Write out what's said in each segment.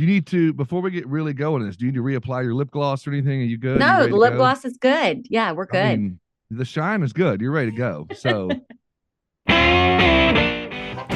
You need to, before we get really going in this, do you need to reapply your lip gloss or anything? Are you good? No, the lip gloss is good. Yeah, we're I good. mean, the shine is good. You're ready to go. So,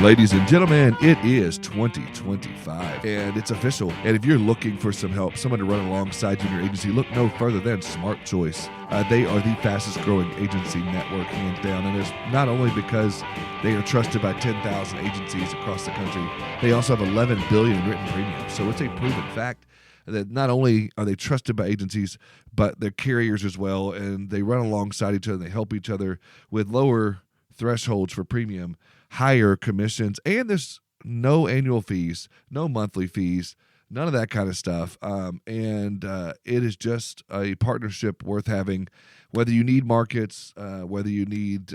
ladies and gentlemen, it is 2025 and it's official. And if you're looking for some help, someone to run alongside you in your agency, look no further than Smart Choice. They are the fastest growing agency network, hands down. And it's not only because they are trusted by 10,000 agencies across the country, they also have 11 billion in written premium. So it's a proven fact that not only are they trusted by agencies, but they're carriers as well. And they run alongside each other and they help each other with lower thresholds for premium, higher commissions, and there's no annual fees, no monthly fees, none of that kind of stuff. And it is just a partnership worth having, whether you need markets, whether you need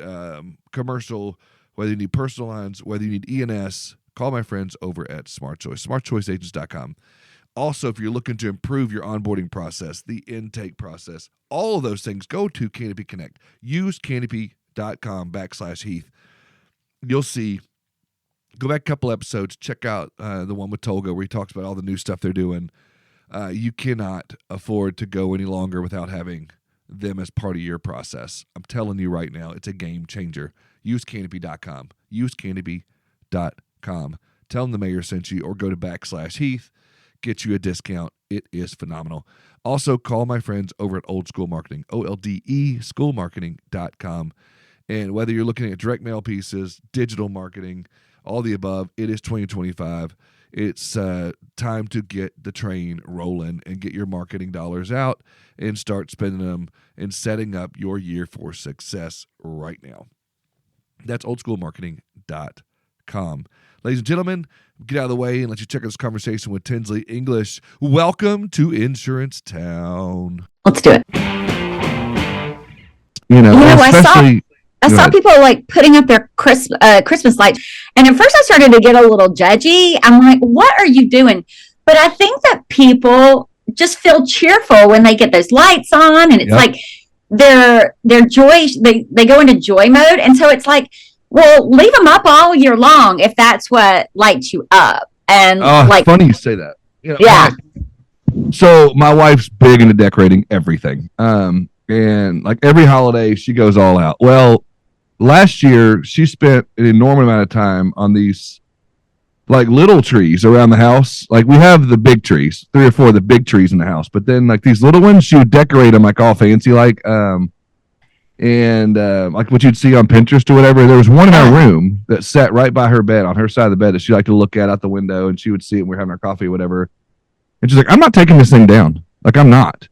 commercial, whether you need personal lines, whether you need E&S. Call my friends over at Smart Choice, smartchoiceagents.com. Also, if you're looking to improve your onboarding process, the intake process, all of those things, go to Canopy Connect. Use canopy.com/Heath. You'll see, go back a couple episodes, check out the one with Tolga where he talks about all the new stuff they're doing. You cannot afford to go any longer without having them as part of your process. I'm telling you right now, it's a game changer. Use canopy.com. Use canopy.com. Tell them the mayor sent you, or go to /Heath. Get you a discount. It is phenomenal. Also, call my friends over at Old School Marketing, OLDE, schoolmarketing.com. And whether you're looking at direct mail pieces, digital marketing, all the above, it is 2025. It's time to get the train rolling and get your marketing dollars out and start spending them and setting up your year for success right now. That's oldschoolmarketing.com. Ladies and gentlemen, get out of the way and let you check out this conversation with Tinsley English. Welcome to Insurance Town. Let's do it. Especially... I saw people like putting up their Christmas lights. And at first I started to get a little judgy. I'm like, what are you doing? But I think that people just feel cheerful when they get those lights on. And it's like their joy, they go into joy mode. And so it's like, well, leave them up all year long if that's what lights you up. And funny you say that. So my wife's big into decorating everything. And like every holiday, she goes all out. Well, last year, she spent an enormous amount of time on these like little trees around the house. Like we have the big trees, 3 or 4 of the big trees in the house. But then like these little ones, she would decorate them like all fancy, like like what you'd see on Pinterest or whatever. There was one in our room that sat right by her bed, on her side of the bed, that she liked to look at out the window, and she would see it when we were having our coffee or whatever. And she's like, I'm not taking this thing down. Like, I'm not.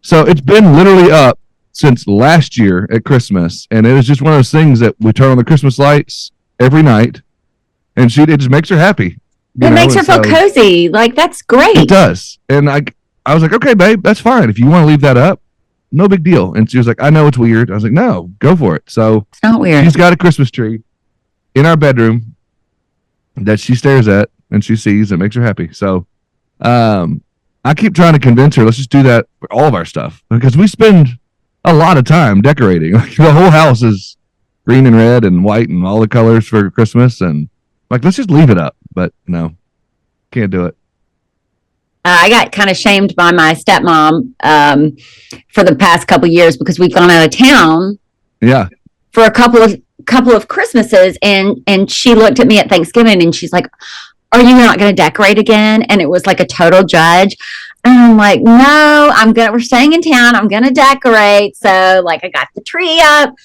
So it's been literally up since last year at Christmas, and it was just one of those things that we turn on the Christmas lights every night, and it just makes her happy. It makes her feel cozy. Like, that's great. It does. And I was like, okay, babe, that's fine. If you want to leave that up, no big deal. And she was like, I know it's weird. I was like, no, go for it. So it's not weird. She's got a Christmas tree in our bedroom that she stares at and she sees. It makes her happy. So I keep trying to convince her, let's just do that for all of our stuff, because we spend a lot of time decorating. Like, the whole house is green and red and white and all the colors for Christmas. And like, let's just leave it up. But no, can't do it. I got kind of shamed by my stepmom for the past couple of years because we've gone out of town. Yeah. For a couple of Christmases, and she looked at me at Thanksgiving and she's like, "Are you not going to decorate again?" And it was like a total judge. And I'm like, "No, we're staying in town. I'm going to decorate." So like, I got the tree up.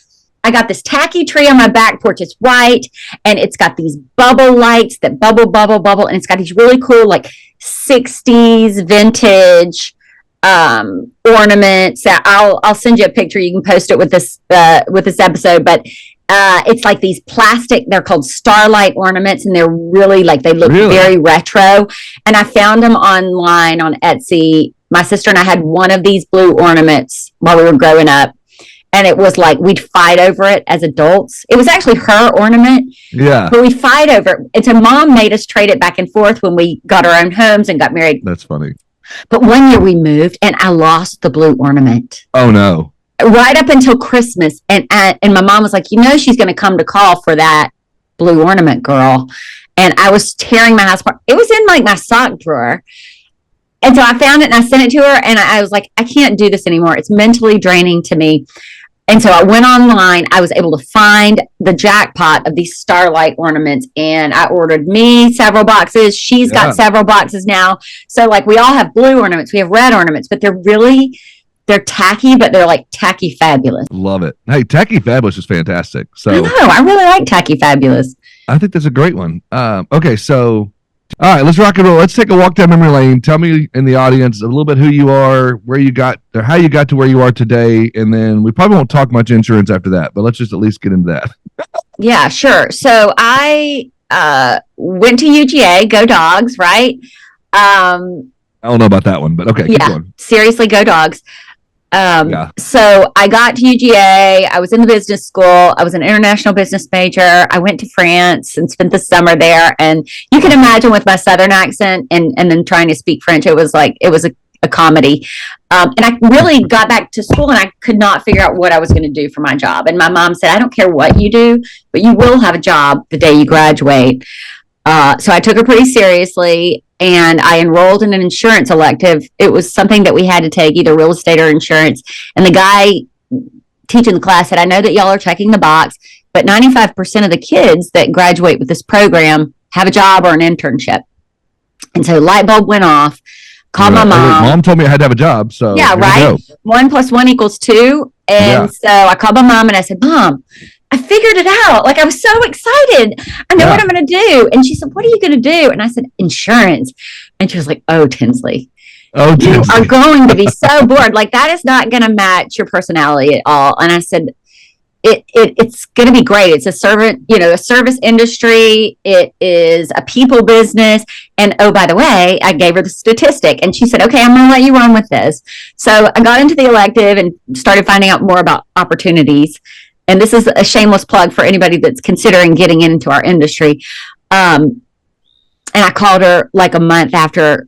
I got this tacky tree on my back porch. It's white, and it's got these bubble lights that bubble, bubble, bubble. And it's got these really cool, like 60s vintage ornaments. I'll send you a picture. You can post it with this episode. But it's like these plastic, they're called starlight ornaments, and they're really like, they look very retro. And I found them online on Etsy. My sister and I had one of these blue ornaments while we were growing up. And it was like, we'd fight over it as adults. It was actually her ornament. Yeah. But we'd fight over it. And so mom made us trade it back and forth when we got our own homes and got married. That's funny. But one year we moved and I lost the blue ornament. Oh, no. Right up until Christmas. And my mom was like, she's going to come to call for that blue ornament, girl. and I was tearing my house apart. It was in like my sock drawer. And so I found it and I sent it to her, and I was like, I can't do this anymore. It's mentally draining to me. And so I went online. I was able to find the jackpot of these starlight ornaments, and I ordered me several boxes. She's got several boxes now. So like we all have blue ornaments, we have red ornaments, but they're tacky, but they're like tacky fabulous. Love it. Hey, tacky fabulous is fantastic. So I know, I really like tacky fabulous. I think that's a great one. Okay, so all right, let's rock and roll. Let's take a walk down memory lane. Tell me in the audience a little bit who you are, where you got, or how you got to where you are today, and then we probably won't talk much insurance after that, but let's just at least get into that. Yeah, sure. So I went to UGA, go Dogs, right? I don't know about that one, but okay, keep going. Seriously, go Dogs. So I got to UGA. I was in the business school. I was an international business major. I went to France and spent the summer there. And you can imagine with my Southern accent and then trying to speak French, it was a comedy. And I really got back to school and I could not figure out what I was going to do for my job. And my mom said, I don't care what you do, but you will have a job the day you graduate. So I took it pretty seriously. And I enrolled in an insurance elective. It was something that we had to take, either real estate or insurance. And the guy teaching the class said, I know that y'all are checking the box, but 95% of the kids that graduate with this program have a job or an internship. And so light bulb went off. Called my mom. Mom told me I had to have a job. So yeah, right. 1 + 1 = 2. And so I called my mom and I said, Mom, I figured it out. Like, I was so excited. I know what I'm going to do. And she said, what are you going to do? And I said, insurance. And she was like, oh, Tinsley. You are going to be so bored. Like, that is not going to match your personality at all. And I said, it's going to be great. It's a service industry. It is a people business. And oh, by the way, I gave her the statistic and she said, okay, I'm going to let you run with this. So I got into the elective and started finding out more about opportunities. And this is a shameless plug for anybody that's considering getting into our industry. And I called her like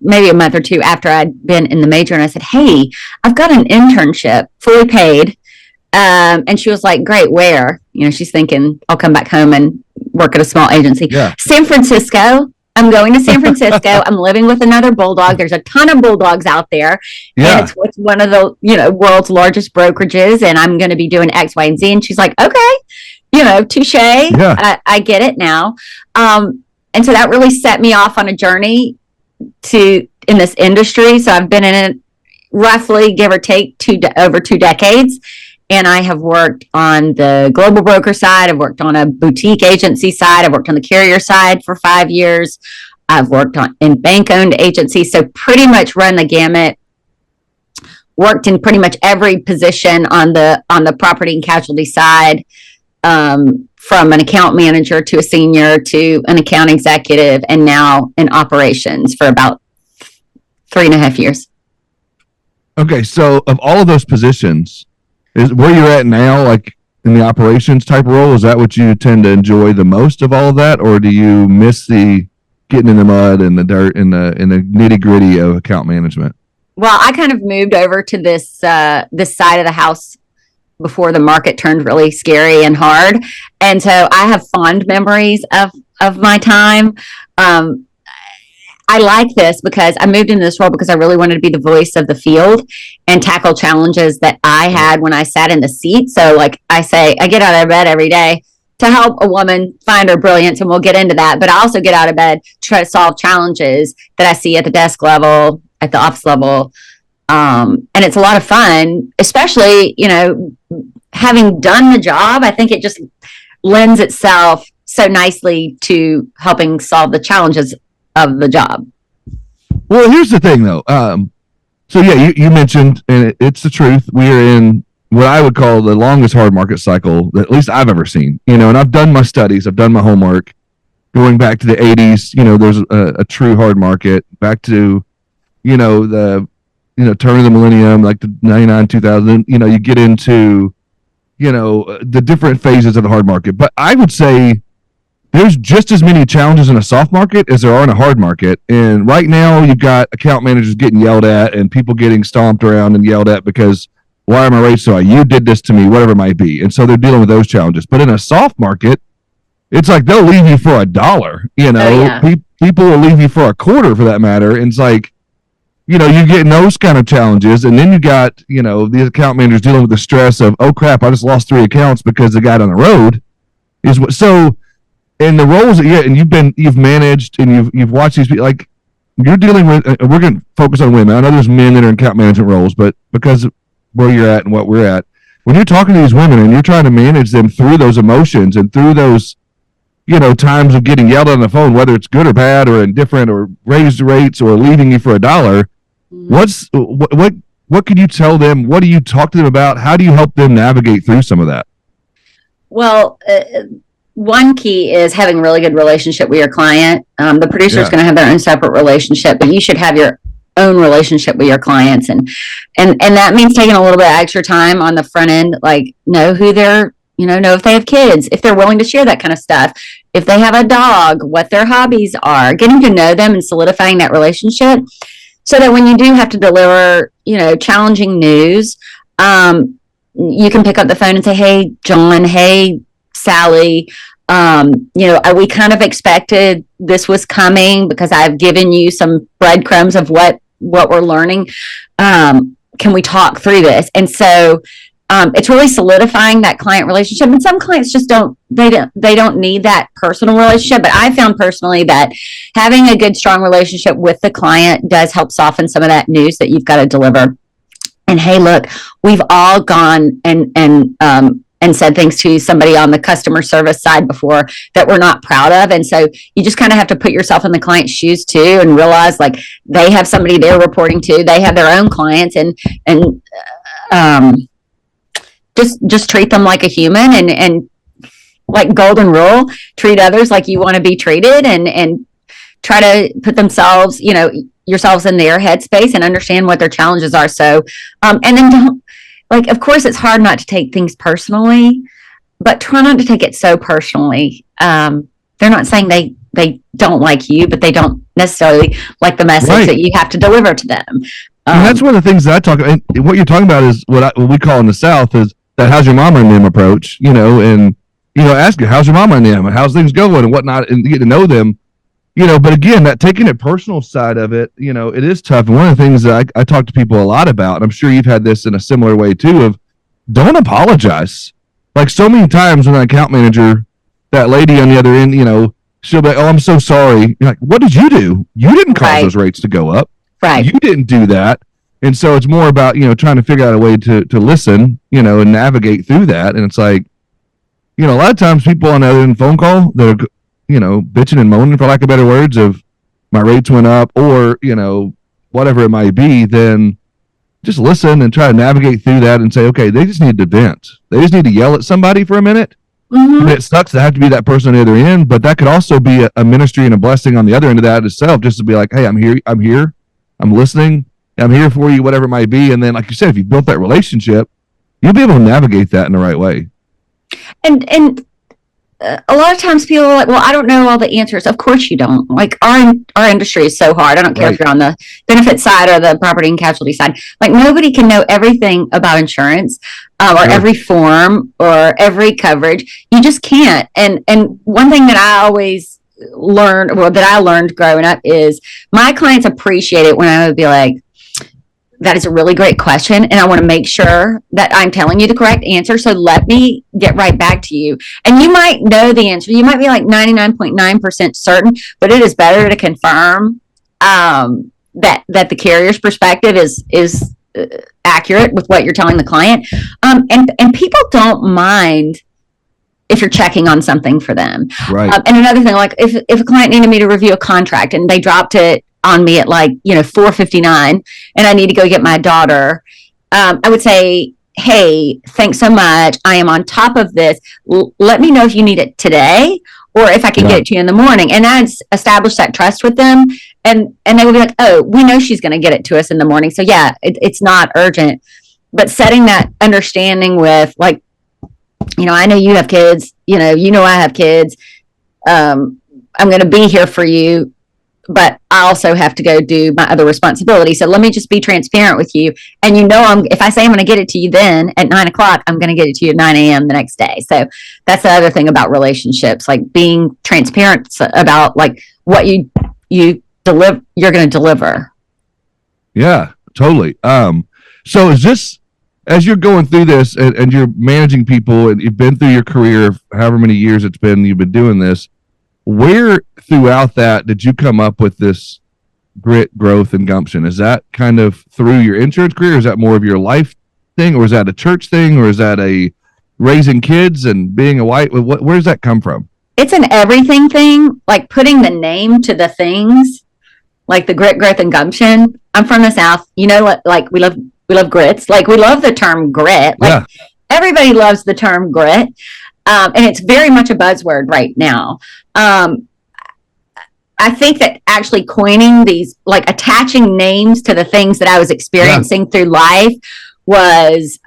maybe a month or two after I'd been in the major. And I said, hey, I've got an internship fully paid. And she was like, great, where? She's thinking I'll come back home and work at a small agency. Yeah. San Francisco. I'm going to San Francisco. I'm living with another bulldog. There's a ton of bulldogs out there. Yeah. And it's one of the, world's largest brokerages. And I'm going to be doing X, Y, and Z. And she's like, okay, touche. Yeah. I get it now. And so that really set me off on a journey in this industry. So I've been in it roughly, give or take, over 2 decades. And I have worked on the global broker side. I've worked on a boutique agency side. I've worked on the carrier side for 5 years. I've worked in bank-owned agencies. So pretty much run the gamut. Worked in pretty much every position on the property and casualty side, from an account manager to a senior to an account executive, and now in operations for about 3.5 years. Okay, so of all of those positions, is where you're at now, like in the operations type role, is that what you tend to enjoy the most of all of that, or do you miss the getting in the mud and the dirt and the nitty gritty of account management? Well, I kind of moved over to this side of the house before the market turned really scary and hard, and so I have fond memories of my time. I like this because I moved into this role because I really wanted to be the voice of the field and tackle challenges that I had when I sat in the seat. So like I say, I get out of bed every day to help a woman find her brilliance, and we'll get into that. But I also get out of bed to try to solve challenges that I see at the desk level, at the office level. And it's a lot of fun, especially, having done the job. I think it just lends itself so nicely to helping solve the challenges of the job. Well, here's the thing though. So yeah, you mentioned, and it's the truth, we are in what I would call the longest hard market cycle that at least I've ever seen, and I've done my studies, I've done my homework going back to the 80s. There's a true hard market back to, the, turn of the millennium, like the 99, 2000, you get into, the different phases of the hard market. But I would say there's just as many challenges in a soft market as there are in a hard market. And right now you've got account managers getting yelled at and people getting stomped around and yelled at because why are my rates so high? You did this to me, whatever it might be. And so they're dealing with those challenges. But in a soft market, it's like they'll leave you for $1, you know. Oh, yeah. People will leave you for a quarter for that matter. And it's like, you know, you get those kind of challenges, and then you got, you know, the account managers dealing with the stress of, oh crap, I just lost 3 accounts because the guy down the road is what. So, in the roles that you've managed and you've watched these people, like you're dealing with. We're going to focus on women. I know there's men that are in account management roles, but because of where you're at and what we're at, when you're talking to these women and you're trying to manage them through those emotions and through those, you know, times of getting yelled at on the phone, whether it's good or bad or indifferent or raised rates or leaving you for $1. What can you tell them? What do you talk to them about? How do you help them navigate through some of that? Well, one key is having a really good relationship with your client. The producer is going to have their own separate relationship, but you should have your own relationship with your clients, and that means taking a little bit of extra time on the front end, like know who they're, you know if they have kids, if they're willing to share that kind of stuff, if they have a dog, what their hobbies are, getting to know them and solidifying that relationship. So that when you do have to deliver, you know, challenging news, you can pick up the phone and say, hey, John, hey, Sally, you know, we kind of expected this was coming because I've given you some breadcrumbs of what we're learning. Can we talk through this? And so it's really solidifying that client relationship. And some clients just don't need that personal relationship. But I found personally that having a good, strong relationship with the client does help soften some of that news that you've got to deliver. And hey, look, we've all gone and said things to somebody on the customer service side before that we're not proud of. And so you just kind of have to put yourself in the client's shoes too, and realize like they have somebody they're reporting to, they have their own clients, and just treat them like a human, and like golden rule, treat others like you want to be treated, and try to put themselves, you know, yourselves in their headspace and understand what their challenges are. So, and then don't, like, of course, it's hard not to take things personally, but try not to take it so personally. They're not saying they don't like you, but they don't necessarily like the message that you have to deliver to them. And that's one of the things that I talk about. And what you're talking about is what we call in the South is that how's your mama and them approach, you know, and, you know, ask you, how's your mama and them, and how's things going and whatnot, and get to know them, you know. But again, that taking it personal side of it, you know, it is tough. And one of the things that I talk to people a lot about, and I'm sure you've had this in a similar way too, of don't apologize. Like so many times when an account manager, that lady on the other end, you know, she'll be like, oh, I'm so sorry. You're like, what did you do? You didn't cause those rates to go up. Right. You didn't do that. And so it's more about, you know, trying to figure out a way to listen, you know, and navigate through that. And it's like, you know, a lot of times people on the other end phone call, they're, you know, bitching and moaning, for lack of better words, of my rates went up or, you know, whatever it might be, then just listen and try to navigate through that and say, okay, they just need to vent. They just need to yell at somebody for a minute. Mm-hmm. And it sucks to have to be that person on the other end, but that could also be a ministry and a blessing on the other end of that itself, just to be like, hey, I'm here, I'm listening, I'm here for you, whatever it might be. And then, like you said, if you built that relationship, you'll be able to navigate that in the right way. And a lot of times people are like, well, I don't know all the answers. Of course you don't. Like our industry is so hard. I don't care if you're on the benefit side or the property and casualty side. Like nobody can know everything about insurance or every form or every coverage. You just can't. And one thing that I always learned growing up is my clients appreciate it when I would be like, that is a really great question, and I want to make sure that I'm telling you the correct answer, so let me get right back to you. And you might know the answer. You might be like 99.9% certain, but it is better to confirm that the carrier's perspective is accurate with what you're telling the client. And people don't mind if you're checking on something for them. Right. And another thing, like if a client needed me to review a contract and they dropped it on me at like, 4:59 and I need to go get my daughter, I would say, hey, thanks so much. I am on top of this. Let me know if you need it today or if I can get it to you in the morning. And I'd establish that trust with them. And they would be like, oh, we know she's going to get it to us in the morning. So yeah, it's not urgent. But setting that understanding with like, I know you have kids, I have kids. I'm going to be here for you. but I also have to go do my other responsibilities. So let me just be transparent with you. And if I say I'm going to get it to you then at 9:00, I'm going to get it to you at 9 a.m. the next day. So that's the other thing about relationships, like being transparent about like what you deliver, you're going to deliver. Yeah, totally. So is this, as you're going through this and you're managing people and you've been through your career, however many years it's been, you've been doing this, where throughout that did you come up with this grit, growth, and gumption? Is that kind of through your insurance career? Is that more of your life thing, or is that a church thing, or is that a raising kids and being a wife? Where does that come from? It's an everything thing, like putting the name to the things, like the grit, growth, and gumption. I'm from the South, like we love grits. Like we love the term grit. Like everybody loves the term grit. And it's very much a buzzword right now. I think that actually coining these, like attaching names to the things that I was experiencing through life was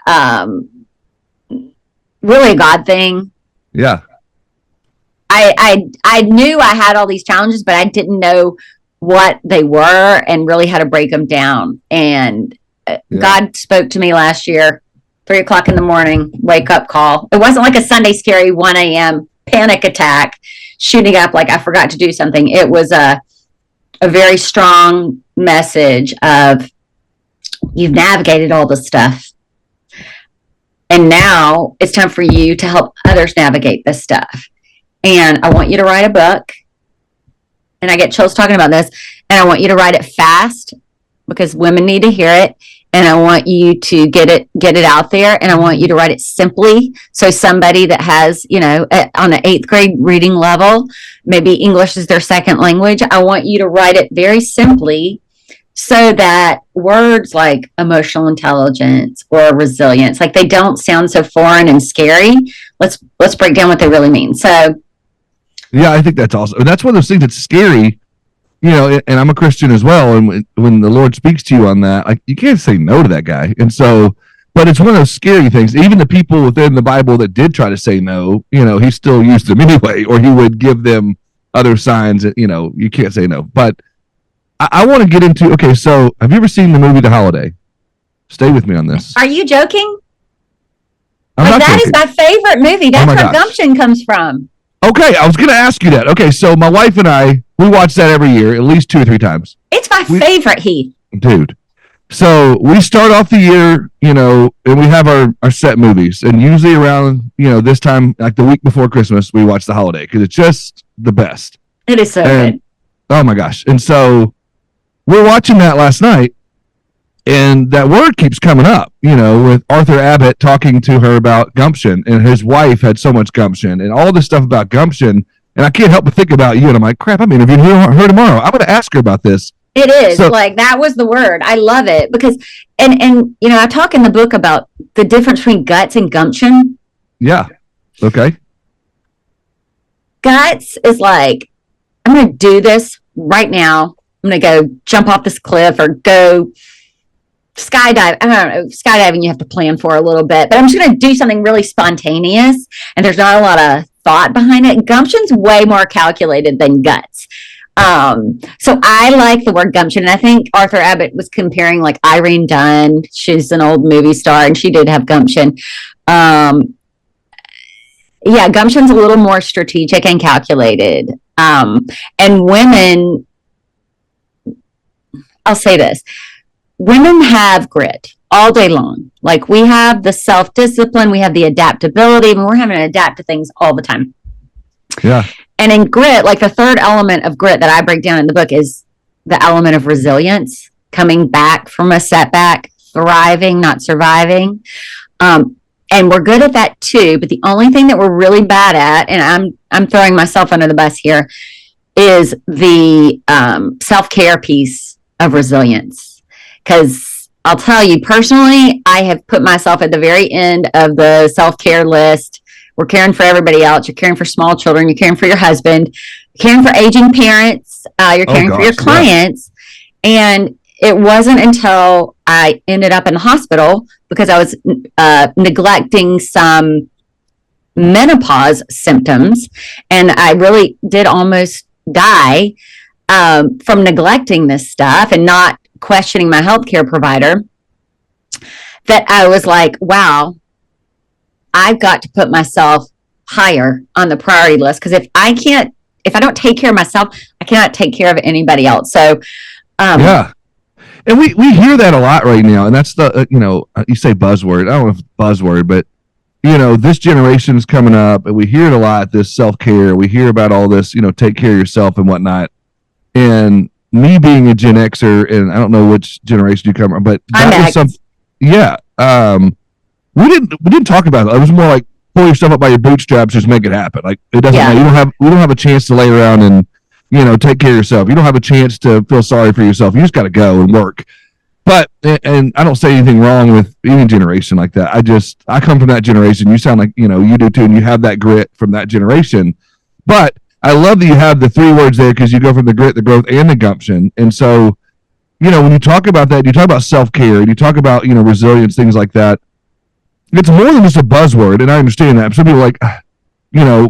really a God thing. Yeah. I knew I had all these challenges, but I didn't know what they were and really how to break them down. And God spoke to me last year, 3:00 in the morning, wake up call. It wasn't like a Sunday scary 1 a.m. panic attack shooting up like I forgot to do something. It was a very strong message of, you've navigated all this stuff, and now it's time for you to help others navigate this stuff. And I want you to write a book. And I get chills talking about this. And I want you to write it fast because women need to hear it. And I want you to get it out there. And I want you to write it simply. So somebody that has, on an 8th grade reading level, maybe English is their second language, I want you to write it very simply so that words like emotional intelligence or resilience, like they don't sound so foreign and scary. Let's break down what they really mean. So yeah, I think that's awesome. That's one of those things that's scary, and I'm a Christian as well. And when the Lord speaks to you on that, like, you can't say no to that guy. And so, but it's one of those scary things. Even the people within the Bible that did try to say no, he still used them anyway, or he would give them other signs that, you can't say no. But I want to get into, okay, so have you ever seen the movie The Holiday? Stay with me on this. Are you joking? That is my favorite movie. That's where Gumption comes from. Okay, I was going to ask you that. Okay, so my wife and I, we watch that every year, at least 2 or 3 times. It's my favorite, Heath. Dude. So we start off the year, and we have our set movies. And usually around, this time, like the week before Christmas, we watch The Holiday because it's just the best. It is so good. Oh, my gosh. And so we're watching that last night. And that word keeps coming up, with Arthur Abbott talking to her about gumption, and his wife had so much gumption and all this stuff about gumption. And I can't help but think about you. And I'm like, crap, I'm interviewing her tomorrow. I'm going to ask her about this. It is like, that was the word. I love it because, and I talk in the book about the difference between guts and gumption. Yeah. Okay. Guts is like, I'm going to do this right now. I'm going to go jump off this cliff or go skydive. I don't know. Skydiving you have to plan for a little bit, but I'm just going to do something really spontaneous, and there's not a lot of thought behind it. Gumption's way more calculated than guts. So I like the word gumption, and I think Arthur Abbott was comparing like Irene Dunn. She's an old movie star, and she did have gumption. Yeah, gumption's a little more strategic and calculated. And women, I'll say this. Women have grit all day long. Like, we have the self-discipline, we have the adaptability, and we're having to adapt to things all the time. Yeah. And in grit, like the third element of grit that I break down in the book is the element of resilience, coming back from a setback, thriving, not surviving. And we're good at that too. But the only thing that we're really bad at, and I'm throwing myself under the bus here, is the self-care piece of resilience. Because I'll tell you personally, I have put myself at the very end of the self-care list. We're caring for everybody else. You're caring for small children. You're caring for your husband. You're caring for aging parents. You're caring for your clients. Yeah. And it wasn't until I ended up in the hospital because I was neglecting some menopause symptoms, and I really did almost die. from neglecting this stuff and not questioning my healthcare provider, that I was like, wow, I've got to put myself higher on the priority list. Because if I don't take care of myself, I cannot take care of anybody else. So, yeah. And we hear that a lot right now. And that's the, you say buzzword. I don't know if it's buzzword, but, this generation is coming up and we hear it a lot, this self-care. We hear about all this, take care of yourself and whatnot. And me being a Gen Xer, and I don't know which generation you come from, but that was something. Yeah. We didn't talk about it. It was more like pull yourself up by your bootstraps, just make it happen. Like it doesn't matter. We don't have a chance to lay around and, take care of yourself. You don't have a chance to feel sorry for yourself. You just got to go and work. But, and I don't say anything wrong with any generation like that. I come from that generation. You sound like, you do too, and you have that grit from that generation. But I love that you have the 3 words there because you go from the grit, the growth, and the gumption. And so, when you talk about that, you talk about self-care, and you talk about, resilience, things like that. It's more than just a buzzword, and I understand that. Some people are like,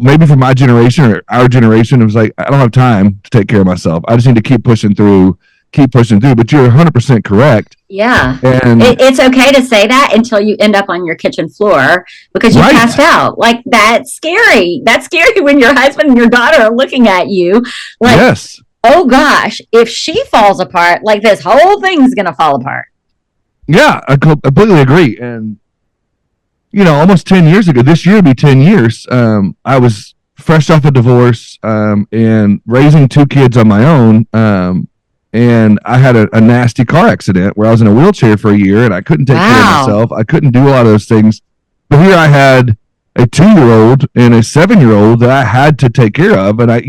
maybe from my generation or our generation, it was like, I don't have time to take care of myself. I just need to keep pushing through. But you're 100% correct. Yeah. And it's okay to say that until you end up on your kitchen floor because you passed out. Like, that's scary. That's scary when your husband and your daughter are looking at you. Like, yes. Oh gosh, if she falls apart, like this whole thing's going to fall apart. Yeah, I completely agree. And, almost 10 years ago, this year would be 10 years. I was fresh off a divorce and raising 2 kids on my own. And I had a nasty car accident where I was in a wheelchair for a year and I couldn't take care of myself. I couldn't do a lot of those things. But here I had a 2-year-old and a 7-year-old that I had to take care of. And I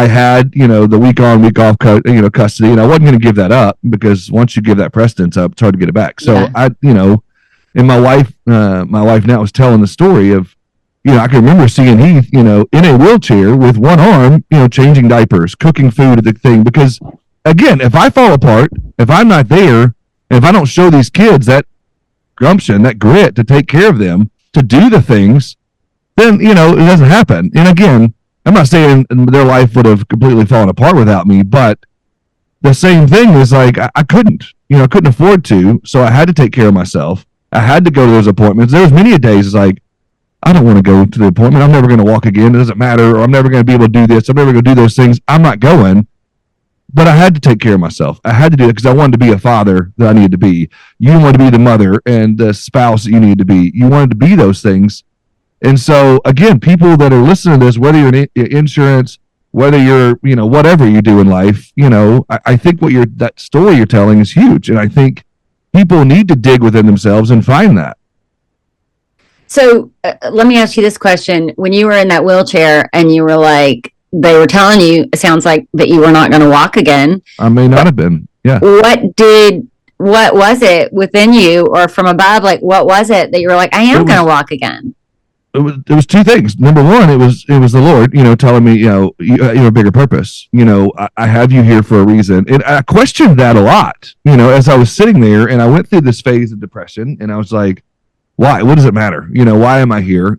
had, the week on, week off, custody, and I wasn't going to give that up because once you give that precedence up, it's hard to get it back. So and my wife now was telling the story of, I can remember seeing Heath, in a wheelchair with one arm, changing diapers, cooking food at the thing, because again, if I fall apart, if I'm not there, if I don't show these kids that gumption, that grit to take care of them, to do the things, then, it doesn't happen. And again, I'm not saying their life would have completely fallen apart without me, but the same thing is like, I couldn't afford to. So I had to take care of myself. I had to go to those appointments. There was many a days like, I don't want to go to the appointment. I'm never going to walk again. It doesn't matter. Or I'm never going to be able to do this. I'm never going to do those things. I'm not going. But I had to take care of myself. I had to do it because I wanted to be a father that I needed to be. You wanted to be the mother and the spouse that you needed to be. You wanted to be those things. And so, again, people that are listening to this, whether you're in insurance, whether you're, whatever you do in life, I think that story you're telling is huge. And I think people need to dig within themselves and find that. So let me ask you this question. When you were in that wheelchair and you were like, they were telling you, it sounds like that you were not going to walk again. I may not have been. Yeah. What was it within you or from above? Like, what was it that you were like, I am going to walk again? It was 2 things. Number one, it was the Lord, telling me, you have a bigger purpose. I have you here for a reason. And I questioned that a lot, as I was sitting there and I went through this phase of depression and I was like, why? What does it matter? Why am I here?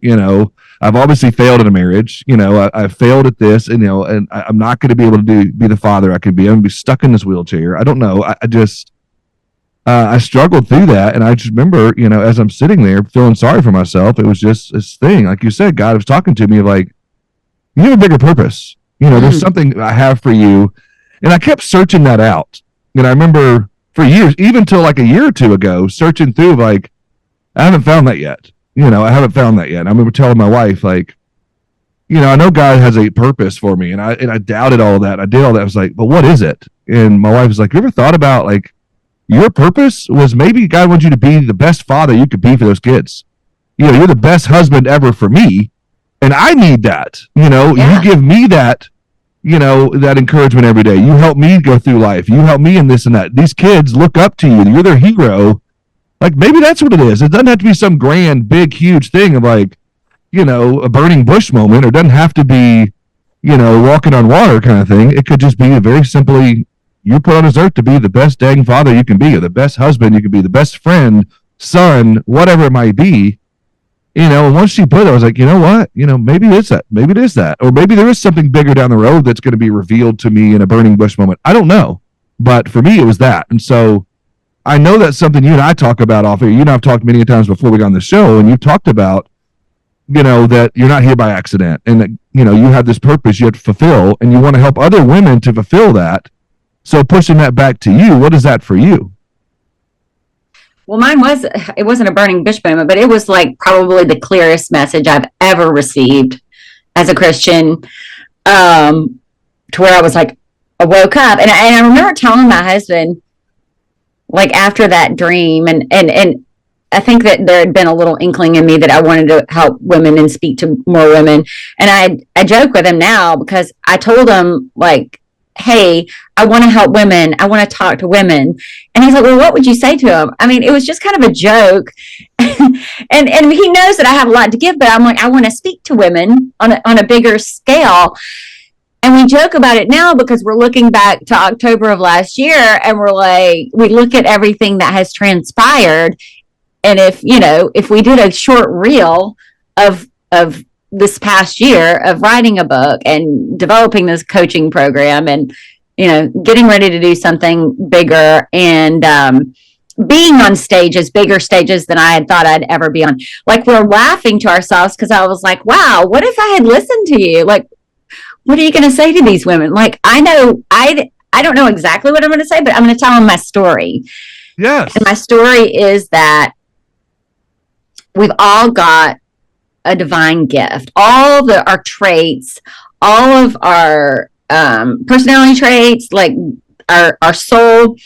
I've obviously failed in a marriage. I've failed at this, and and I'm not going to be able to be the father I can be. I'm going to be stuck in this wheelchair. I don't know. I struggled through that, and I just remember, as I'm sitting there feeling sorry for myself, it was just this thing, like you said, God was talking to me like, you have a bigger purpose. There's something I have for you, and I kept searching that out. And I remember for years, even till like a year or 2 ago, searching through like, I haven't found that yet. I haven't found that yet. I remember telling my wife, like, I know God has a purpose for me, and I doubted all that. I did all that. I was like, but what is it? And my wife was like, you ever thought about like your purpose was maybe God wants you to be the best father you could be for those kids. You're the best husband ever for me, and I need that. You give me that, that encouragement every day. You help me go through life. You help me in this and that. These kids look up to you. You're their hero. Like, maybe that's what it is. It doesn't have to be some grand, big, huge thing of like, a burning bush moment, or it doesn't have to be, walking on water kind of thing. It could just be very simply, you're put on this earth to be the best dang father you can be, or the best husband you can be, the best friend, son, whatever it might be. And once she put it, I was like, you know what? Maybe it's that. Maybe it is that. Or maybe there is something bigger down the road that's going to be revealed to me in a burning bush moment. I don't know. But for me, it was that. And so I know that's something you and I talk about off here. You and I have talked many times before we got on the show, and you've talked about, that you're not here by accident, and that, you have this purpose you have to fulfill, and you want to help other women to fulfill that. So pushing that back to you, what is that for you? Well, it wasn't a burning bush moment, but it was like probably the clearest message I've ever received as a Christian, to where I was like, I woke up, and I remember telling my husband, like, after that dream, and I think that there had been a little inkling in me that I wanted to help women and speak to more women. And I joke with him now because I told him, like, hey, I want to help women. I want to talk to women. And he's like, well, what would you say to him? I mean, it was just kind of a joke. and he knows that I have a lot to give, but I'm like, I want to speak to women on a bigger scale. And we joke about it now because we're looking back to October of last year, and we're like, we look at everything that has transpired. And if we did a short reel of this past year of writing a book and developing this coaching program and, getting ready to do something bigger and being on stages, bigger stages than I had thought I'd ever be on. Like, we're laughing to ourselves because I was like, wow, what if I had listened to you? Like, what are you going to say to these women? Like, I don't know exactly what I'm going to say, but I'm going to tell them my story. Yes. And my story is that we've all got a divine gift. All of our traits, all of our personality traits, like our soul,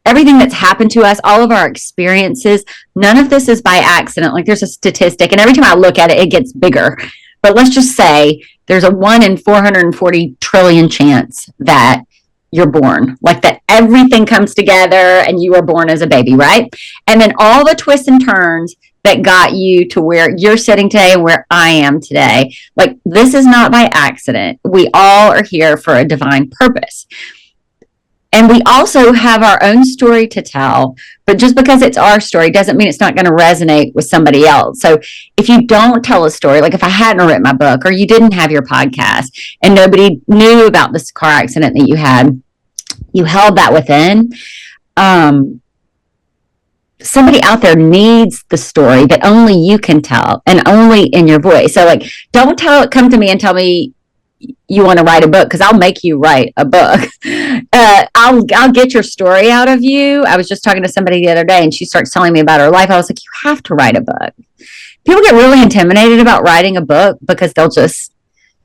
everything that's happened to us, all of our experiences, none of this is by accident. Like, there's a statistic, and every time I look at it, it gets bigger. But let's just say there's a 1 in 440 trillion chance that you're born, like that everything comes together and you were born as a baby, right? And then all the twists and turns that got you to where you're sitting today and where I am today. Like, this is not by accident. We all are here for a divine purpose. And we also have our own story to tell, but just because it's our story doesn't mean it's not going to resonate with somebody else. So if you don't tell a story, like if I hadn't written my book or you didn't have your podcast and nobody knew about this car accident that you had, you held that within, somebody out there needs the story that only you can tell and only in your voice. So, like, don't come to me and tell me you want to write a book, because I'll make you write a book. I'll get your story out of you. I was just talking to somebody the other day, and she starts telling me about her life. I was like, you have to write a book. People get really intimidated about writing a book because they'll just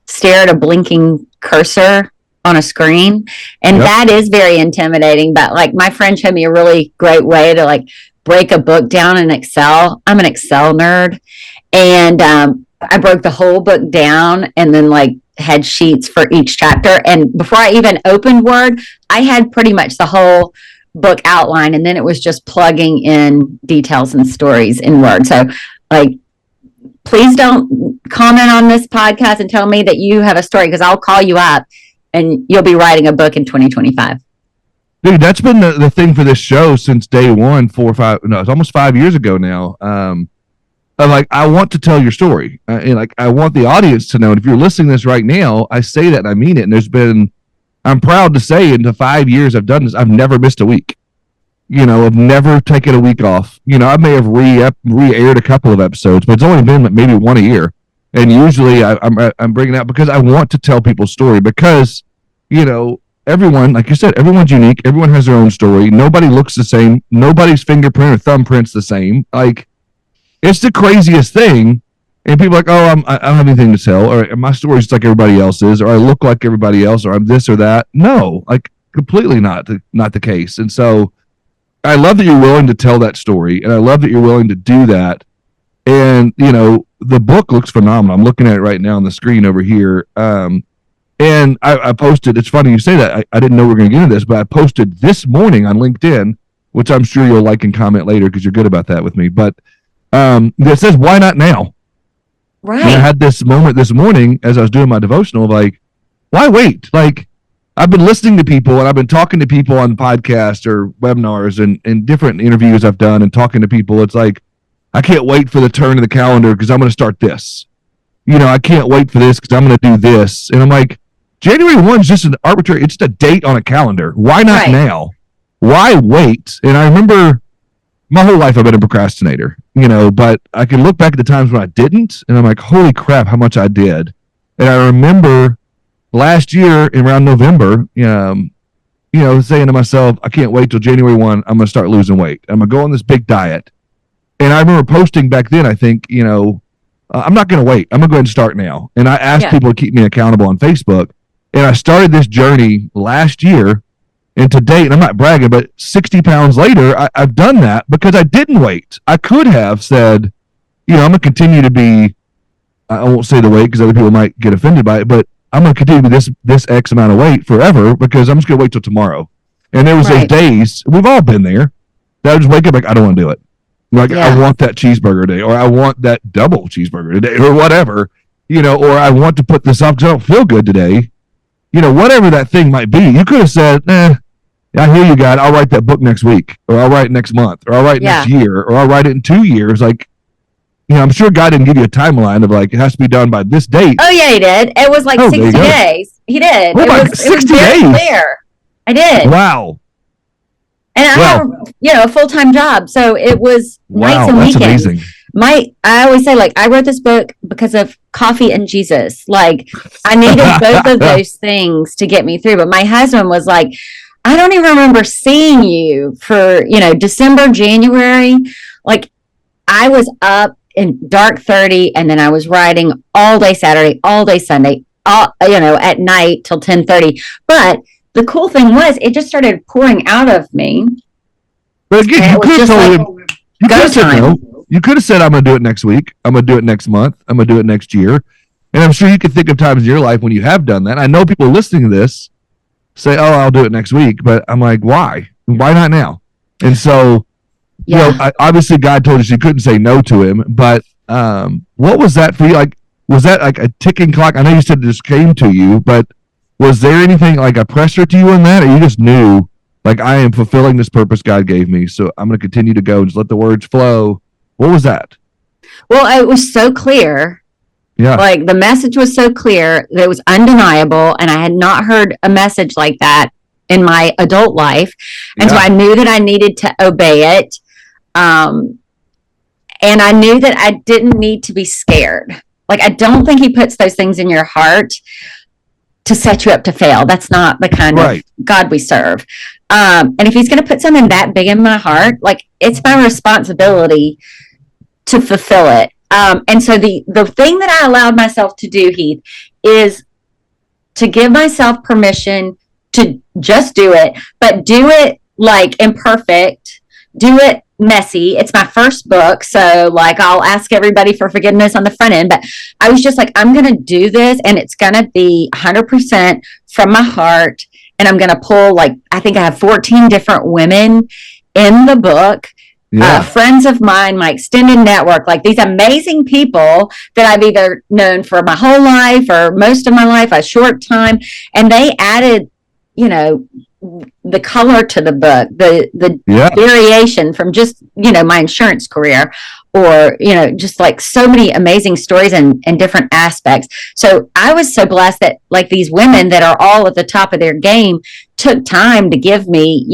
stare at a blinking cursor on a screen, and that is very intimidating. But, like, my friend showed me a really great way to, like, break a book down in Excel. I'm an Excel nerd, and I broke the whole book down and then, like, had sheets for each chapter. And before I even opened Word, I had pretty much the whole book outline, and then it was just plugging in details and stories in Word. So, like, please don't comment on this podcast and tell me that you have a story, because I'll call you up and you'll be writing a book in 2025. Dude, that's been the thing for this show since day one, it's almost 5 years ago now. Like, I want to tell your story. And, like, I want the audience to know. And if you're listening to this right now, I say that and I mean it. And I'm proud to say, in the 5 years I've done this, I've never missed a week. I've never taken a week off. I may have re-aired a couple of episodes, but it's only been maybe one a year. And usually I'm bringing it out because I want to tell people's story, because, everyone, like you said, everyone's unique. Everyone has their own story. Nobody looks the same. Nobody's fingerprint or thumbprint's the same. Like, it's the craziest thing. And people are like, oh, I don't have anything to tell, or my story's just like everybody else's, or I look like everybody else, or I'm this or that. No, like, completely not the case. And so I love that you're willing to tell that story, and I love that you're willing to do that. And, the book looks phenomenal. I'm looking at it right now on the screen over here. And I posted, it's funny you say that. I didn't know we were going to get into this, but I posted this morning on LinkedIn, which I'm sure you'll like and comment later because you're good about that with me. But it says, why not now? Right. And I had this moment this morning as I was doing my devotional, like, why wait? Like, I've been listening to people, and I've been talking to people on podcasts or webinars and different interviews I've done and talking to people. It's like, I can't wait for the turn of the calendar because I'm going to start this. I can't wait for this because I'm going to do this. And I'm like, January 1 is just an arbitrary, it's just a date on a calendar. Why not now? Why wait? And I remember my whole life I've been a procrastinator, but I can look back at the times when I didn't, and I'm like, holy crap, how much I did. And I remember last year around November, saying to myself, I can't wait till January 1, I'm going to start losing weight. I'm going to go on this big diet. And I remember posting back then, I think, I'm not going to wait. I'm going to go ahead and start now. And I asked people to keep me accountable on Facebook. And I started this journey last year. And to date, and I'm not bragging, but 60 pounds later, I've done that because I didn't wait. I could have said, I'm going to continue to be, I won't say the weight because other people might get offended by it, but I'm going to continue to be this X amount of weight forever because I'm just going to wait till tomorrow. And there was those days, we've all been there, that I just wake up like, I don't want to do it. Like, I want that cheeseburger today, or I want that double cheeseburger today, or whatever, or I want to put this off because I don't feel good today. Whatever that thing might be. You could have said, I hear you, God. I'll write that book next week, or I'll write it next month, or I'll write it next year, or I'll write it in 2 years. Like, I'm sure God didn't give you a timeline of like, it has to be done by this date. Oh, yeah, he did. It was like 60 days. He did. Oh, it was 60 days? Clear. I did. Wow. And I have, a full-time job. So it was nights and weekends. Amazing. I always say, like, I wrote this book because of coffee and Jesus. Like, I needed both of those things to get me through. But my husband was like, I don't even remember seeing you for, December, January. Like, I was up in dark 30, and then I was writing all day Saturday, all day Sunday, at night till 10:30. But the cool thing was, it just started pouring out of me. But again, you could have told him, you could have said, I'm going to do it next week. I'm going to do it next month. I'm going to do it next year. And I'm sure you could think of times in your life when you have done that. I know people listening to this say, oh, I'll do it next week. But I'm like, why? Why not now? And so, obviously God told us you couldn't say no to him. But what was that for you? Like, was that like a ticking clock? I know you said this came to you, but was there anything like a pressure to you in that? Or you just knew, like, I am fulfilling this purpose God gave me, so I'm going to continue to go and just let the words flow. What was that? Well, it was so clear. Yeah. Like, the message was so clear that it was undeniable, and I had not heard a message like that in my adult life. And so I knew that I needed to obey it. And I knew that I didn't need to be scared. Like, I don't think he puts those things in your heart to set you up to fail. That's not the kind of God we serve. And if he's going to put something that big in my heart, like, it's my responsibility to fulfill it. And so the thing that I allowed myself to do, Heath, is to give myself permission to just do it, but do it like imperfect, do it messy. It's my first book, so like, I'll ask everybody for forgiveness on the front end, but I was just like, I'm going to do this, and it's going to be 100% from my heart. And I'm going to pull, like, I think I have 14 different women in the book, friends of mine, my extended network, like these amazing people that I've either known for my whole life or most of my life, a short time. And they added, the color to the book, the variation from just, my insurance career, or, just like so many amazing stories and different aspects. So I was so blessed that, like, these women that are all at the top of their game took time to give me,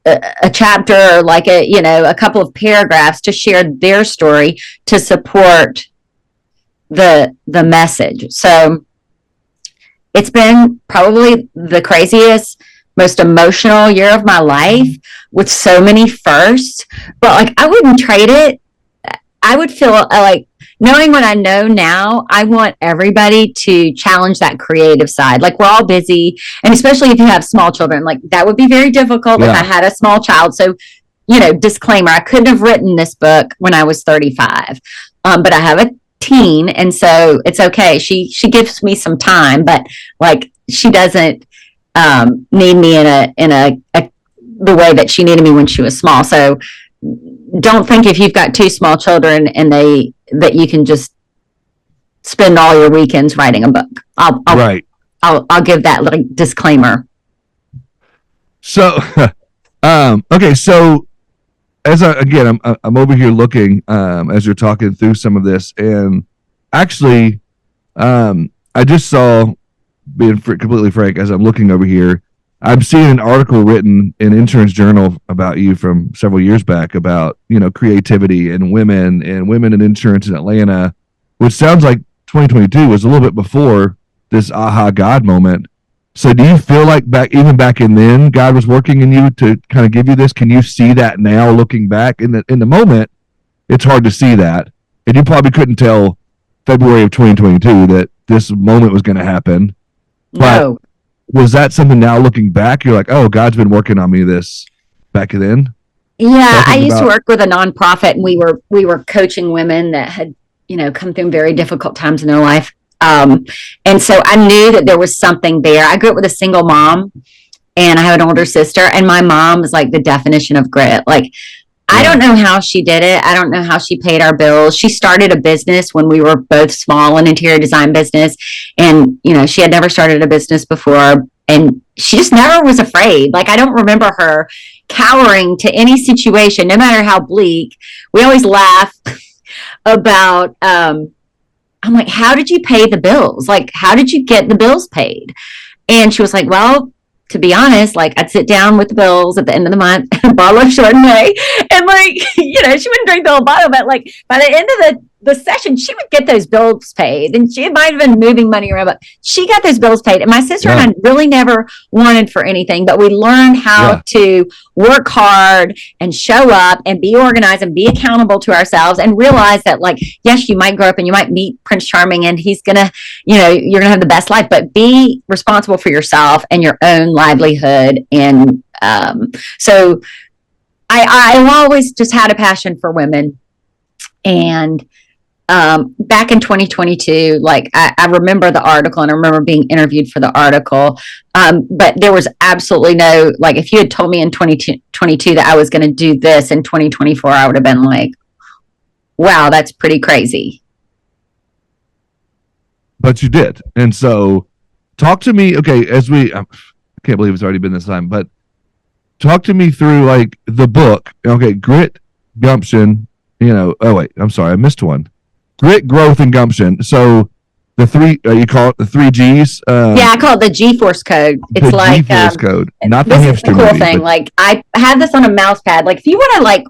a chapter, or like a couple of paragraphs to share their story to support the message. So it's been probably the craziest, most emotional year of my life, with so many firsts, but like, I wouldn't trade it. I would feel like, knowing what I know now, I want everybody to challenge that creative side. Like, we're all busy, and especially if you have small children, like, that would be very difficult if I had a small child. So, disclaimer, I couldn't have written this book when I was 35, but I have a teen, and so it's okay. She gives me some time, but like, she doesn't need me in the way that she needed me when she was small. So don't think if you've got two small children and that you can just spend all your weekends writing a book. I'll give that little disclaimer. So, okay. So I'm over here looking as you're talking through some of this, and actually, I just saw, completely frank, as I'm looking over here, I'm seeing an article written in Insurance Journal about you from several years back about, creativity and women in insurance in Atlanta, which sounds like 2022 was a little bit before this aha God moment. So do you feel like even back in then, God was working in you to kind of give you this? Can you see that now looking back in the moment? It's hard to see that. And you probably couldn't tell February of 2022 that this moment was going to happen. No. But was that something now looking back, you're like, oh, God's been working on me this back then? Yeah, I used to work with a nonprofit, and we were coaching women that had, come through very difficult times in their life. And so I knew that there was something there. I grew up with a single mom, and I have an older sister, and my mom is like the definition of grit. Like, I don't know how she did it. I don't know how she paid our bills. She started a business when we were both small, an interior design business. And, she had never started a business before, and she just never was afraid. Like, I don't remember her cowering to any situation, no matter how bleak. We always laugh about, I'm like, how did you pay the bills? Like, how did you get the bills paid? And she was like, well, to be honest, like, I'd sit down with the bills at the end of the month, a bottle of Chardonnay, and like, she wouldn't drink the whole bottle, but like by the end of the session, she would get those bills paid, and she might have been moving money around, but she got those bills paid. And my sister and I really never wanted for anything, but we learned how to work hard and show up and be organized and be accountable to ourselves, and realize that, like, yes, you might grow up and you might meet Prince Charming, and he's gonna, you're gonna have the best life, but be responsible for yourself and your own livelihood. And so I always just had a passion for women. And back in 2022, like, I remember the article, and I remember being interviewed for the article. But there was absolutely no, like, if you had told me in 2022 that I was going to do this in 2024, I would have been like, wow, that's pretty crazy. But you did. And so talk to me. Okay. I can't believe it's already been this time, but talk to me through, like, the book. Okay. Grit, Gumption, oh wait, I'm sorry. I missed one. Grit, growth, and gumption. So the three, you call it the 3 G's? I call it the G-Force code. It's like G-Force code, not the hamster cool movie, thing. Like, I have this on a mouse pad. Like, if you want to, like,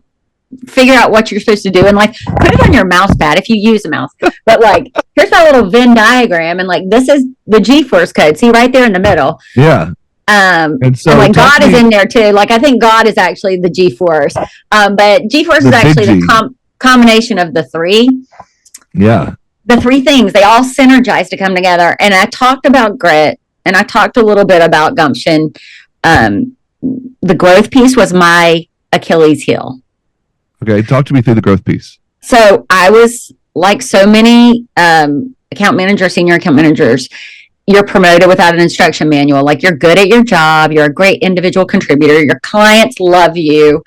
figure out what you're supposed to do, and like, put it on your mouse pad if you use a mouse. But like, here's my little Venn diagram, and like, this is the G-Force code. See, right there in the middle. Yeah. And so, and like, God is in there too. Like, I think God is actually the G-Force. But G-Force is actually the combination of the 3. Yeah. The 3 things, they all synergize to come together. And I talked about grit, and I talked a little bit about gumption. The growth piece was my Achilles heel. Okay. Talk to me through the growth piece. So I was, like so many account managers, senior account managers, you're promoted without an instruction manual. Like, you're good at your job. You're a great individual contributor. Your clients love you.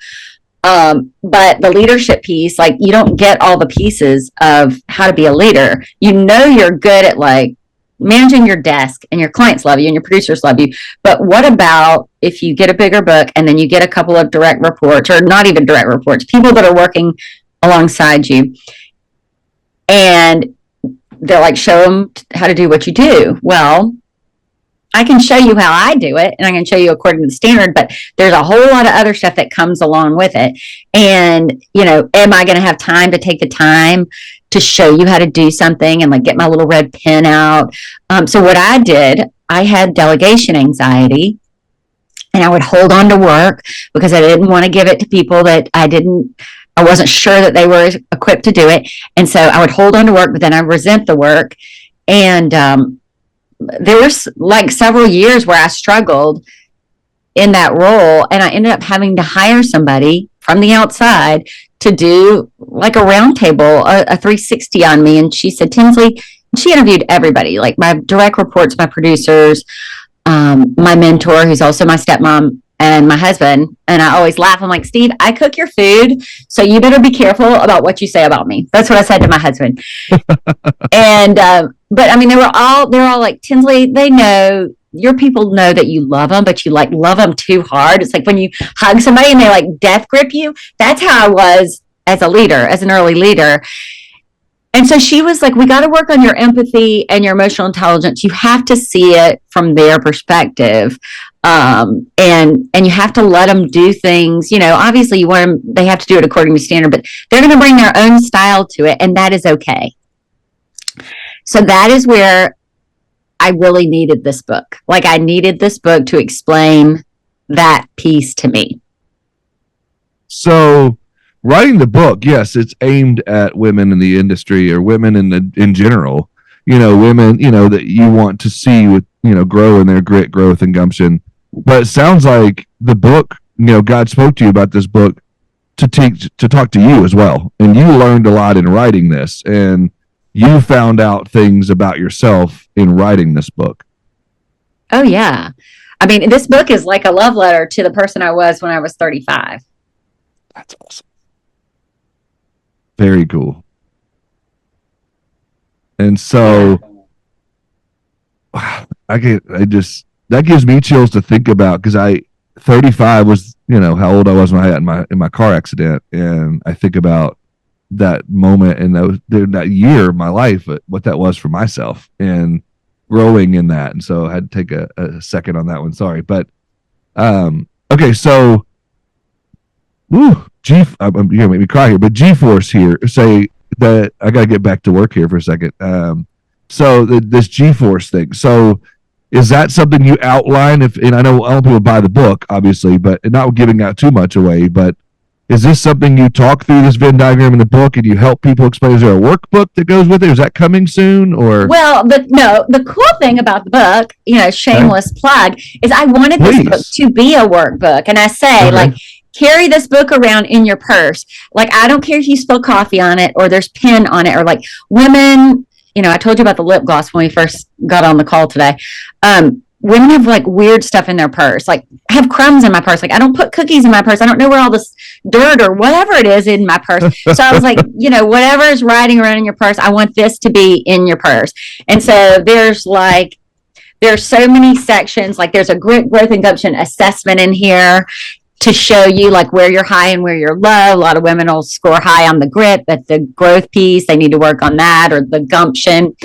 But the leadership piece, like, you don't get all the pieces of how to be a leader. You're good at, like, managing your desk, and your clients love you and your producers love you. But what about if you get a bigger book, and then you get a couple of direct reports, or not even direct reports, people that are working alongside you, and they're like, show them how to do what you do. Well, I can show you how I do it, and I can show you according to the standard, but there's a whole lot of other stuff that comes along with it. And, am I going to have time to take the time to show you how to do something, and like get my little red pen out? So what I did, I had delegation anxiety, and I would hold on to work because I didn't want to give it to people that I wasn't sure that they were equipped to do it. And so I would hold on to work, but then I resent the work. And, there was like several years where I struggled in that role, and I ended up having to hire somebody from the outside to do like a roundtable, a 360 on me. And she said, Tinsley, she interviewed everybody, like my direct reports, my producers, my mentor, who's also my stepmom, and my husband. And I always laugh. I'm like, Steve, I cook your food, so you better be careful about what you say about me. That's what I said to my husband. And, but I mean, they're all like, Tinsley, they know your people know that you love them, but you like love them too hard. It's like when you hug somebody and they like death grip you. That's how I was as a leader, as an early leader. And so she was like, we got to work on your empathy and your emotional intelligence. You have to see it from their perspective. And you have to let them do things, obviously you want them, they have to do it according to standard, but they're going to bring their own style to it. And that is okay. So that is where I really needed this book. Like I needed this book to explain that piece to me. So writing the book, yes, it's aimed at women in the industry or women in general, women, that you want to see with, grow in their grit, growth, and gumption. But it sounds like the book, God spoke to you about this book to talk to you as well. And you learned a lot in writing this, and you found out things about yourself in writing this book. Oh, yeah. I mean, this book is like a love letter to the person I was when I was 35. That's awesome. Very cool. And so that gives me chills to think about, because 35 was, how old I was when I had in my car accident. And I think about that moment and that year of my life, what that was for myself and growing in that. And so I had to take a second on that one. Sorry. But, okay. So, you're going to make me cry here, but G-Force here say that I got to get back to work here for a second. So this G-Force thing. So is that something you outline? And I know all people buy the book, obviously, but not giving out too much away, but is this something you talk through this Venn diagram in the book and you help people explain? Is there a workbook that goes with it? Is that coming soon? Or the cool thing about the book, shameless plug, is I wanted this book to be a workbook. And I say, carry this book around in your purse. Like, I don't care if you spill coffee on it or there's pen on it, or like women, I told you about the lip gloss when we first got on the call today. Women have like weird stuff in their purse. Like I have crumbs in my purse. Like I don't put cookies in my purse. I don't know where all this dirt or whatever it is in my purse. So I was like, whatever is riding around in your purse, I want this to be in your purse. And so there's so many sections. Like there's a grit, growth, and gumption assessment in here to show you like where you're high and where you're low. A lot of women will score high on the grit, but the growth piece, they need to work on that, or the gumption.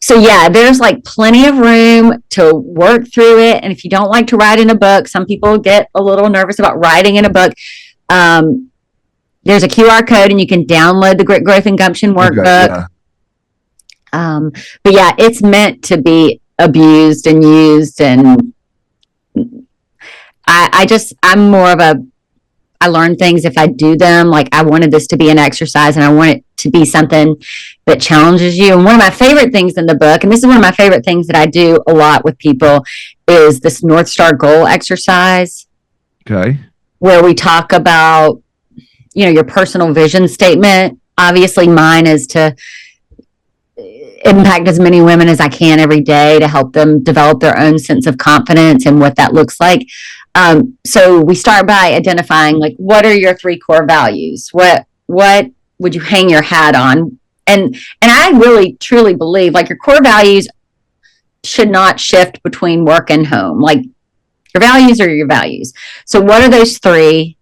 So yeah, there's like plenty of room to work through it. And if you don't like to write in a book, some people get a little nervous about writing in a book. There's a QR code and you can download the Grit, Growth, and Gumption workbook. But yeah, it's meant to be abused and used. And I'm more of I learn things if I do them. Like I wanted this to be an exercise, and I want it to be something that challenges you. And one of my favorite things in the book, and this is one of my favorite things that I do a lot with people, is this North Star goal exercise. Okay. Where we talk about, your personal vision statement. Obviously mine is to impact as many women as I can every day to help them develop their own sense of confidence and what that looks like. So we start by identifying like, what are your 3 core values? What would you hang your hat on? And I really truly believe like your core values should not shift between work and home. Like your values are your values. So what are those 3?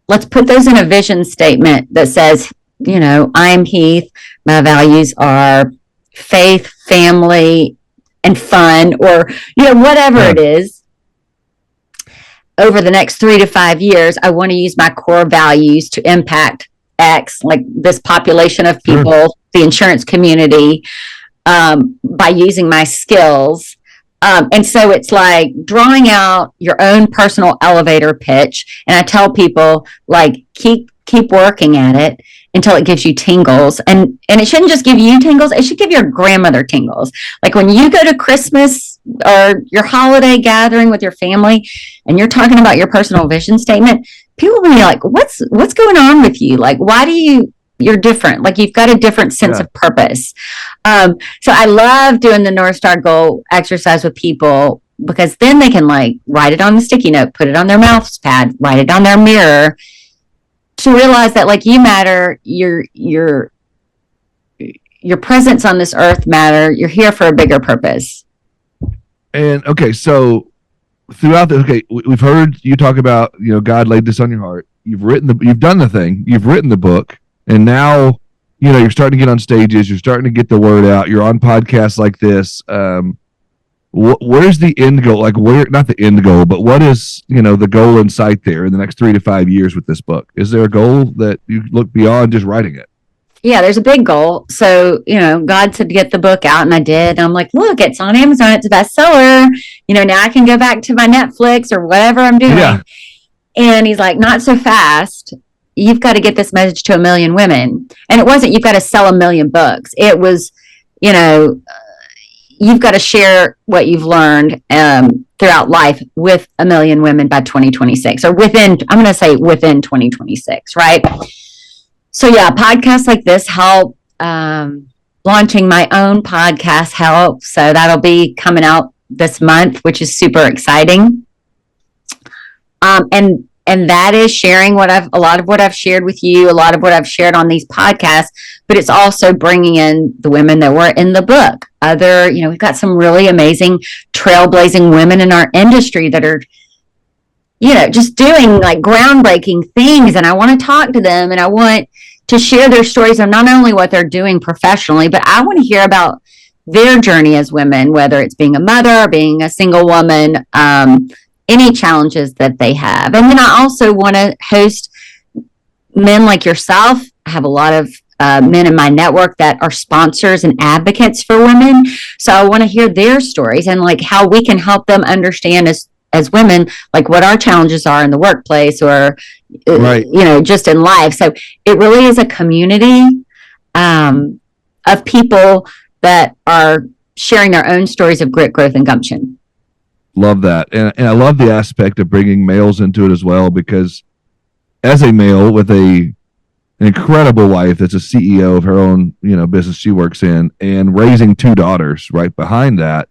Let's put those in a vision statement that says, I'm Heath. My values are faith, family, and fun, or, whatever it is. Over the next 3 to 5 years, I want to use my core values to impact X, like this population of people, the insurance community, by using my skills. And so it's like drawing out your own personal elevator pitch. And I tell people like, keep working at it until it gives you tingles. And it shouldn't just give you tingles. It should give your grandmother tingles. Like when you go to Christmas or your holiday gathering with your family and you're talking about your personal vision statement, people will be like, what's going on with you? Like, why do you're different? Like you've got a different sense of purpose. So I love doing the North Star goal exercise with people, because then they can like write it on the sticky note, put it on their mouse pad, write it on their mirror, to realize that like you matter, your presence on this earth matter. You're here for a bigger purpose. And okay, so throughout the we've heard you talk about, God laid this on your heart. You've done the thing, you've written the book, and now you're starting to get on stages, you're starting to get the word out, you're on podcasts like this. Where's the end goal? Like, not the end goal, but what is the goal in sight there in the next 3 to 5 years with this book? Is there a goal that you look beyond just writing it? Yeah, there's a big goal. So, God said to get the book out, and I did. And I'm like, look, it's on Amazon. It's a bestseller. Now I can go back to my Netflix or whatever I'm doing. Yeah. And he's like, not so fast. You've got to get this message to 1 million women. And it wasn't, you've got to sell 1 million books. It was, you've got to share what you've learned throughout life with 1 million women by 2026, or within 2026, right? So yeah, podcasts like this help. Launching my own podcast help. So that'll be coming out this month, which is super exciting. And that is sharing a lot of what I've shared with you, a lot of what I've shared on these podcasts, but it's also bringing in the women that were in the book. We've got some really amazing trailblazing women in our industry that are, just doing like groundbreaking things. And I want to talk to them, and I want to share their stories of not only what they're doing professionally, but I want to hear about their journey as women, whether it's being a mother, being a single woman, any challenges that they have. And then I also want to host men like yourself. I have a lot of men in my network that are sponsors and advocates for women. So I want to hear their stories and like how we can help them understand as women, like what our challenges are in the workplace or, right. Just in life. So it really is a community of people that are sharing their own stories of grit, growth, and gumption. Love that. And I love the aspect of bringing males into it as well, because as a male with an incredible wife that's a CEO of her own, business she works in, and raising 2 daughters right behind that,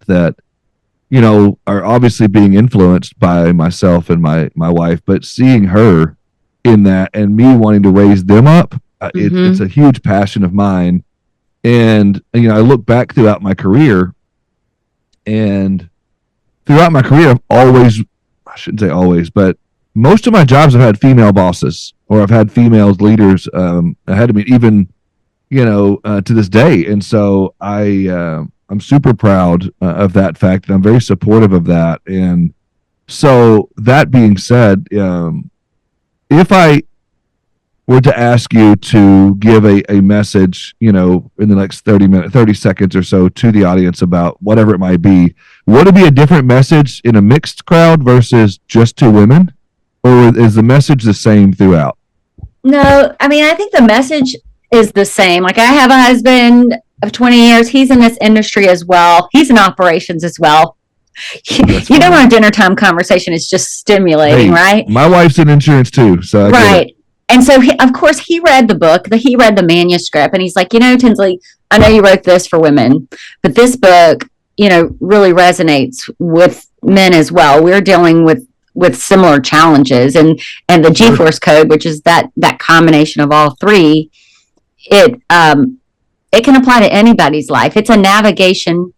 are obviously being influenced by myself and my wife, but seeing her in that and me wanting to raise them up, it's a huge passion of mine. And, I look back throughout my career, and I've always, I shouldn't say always, but most of my jobs have had female bosses, or I've had female leaders ahead of me, even, to this day. And so I'm super proud of that fact, and I'm very supportive of that. And so that being said, if I were to ask you to give a message, in the next 30 seconds or so to the audience about whatever it might be, would it be a different message in a mixed crowd versus just to women? Or is the message the same throughout? No, I mean, I think the message is the same. Like, I have a husband of 20 years. He's in this industry as well. He's in operations as well. Our dinner time conversation is just stimulating, right? My wife's in insurance too. So right. And so, of course, he read the book, he read the manuscript, and he's like, Tinsley, I know you wrote this for women, but this book, really resonates with men as well. We're dealing with similar challenges, and the G-Force code, which is that combination of all three, it can apply to anybody's life. It's a navigation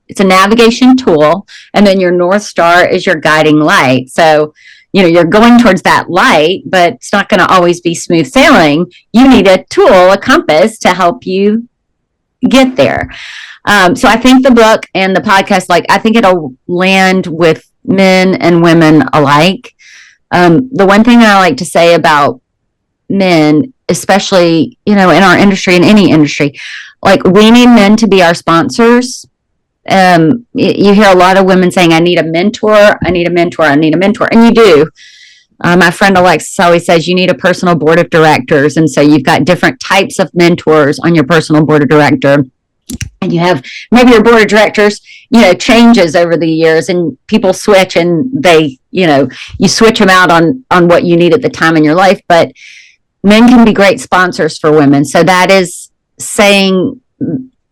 tool, and then your North Star is your guiding light. So, you're going towards that light, but it's not going to always be smooth sailing. You need a tool, a compass, to help you get there. So I think the book and the podcast, I think it'll land with men and women alike. The one thing I like to say about men, especially, in our industry, in any industry, we need men to be our sponsors. You hear a lot of women saying, I need a mentor, I need a mentor, I need a mentor. And you do. My friend Alexis always says you need a personal board of directors. And so you've got different types of mentors on your personal board of director. And you have maybe your board of directors, changes over the years, and people switch, and they, you switch them out on what you need at the time in your life. But men can be great sponsors for women. So that is saying,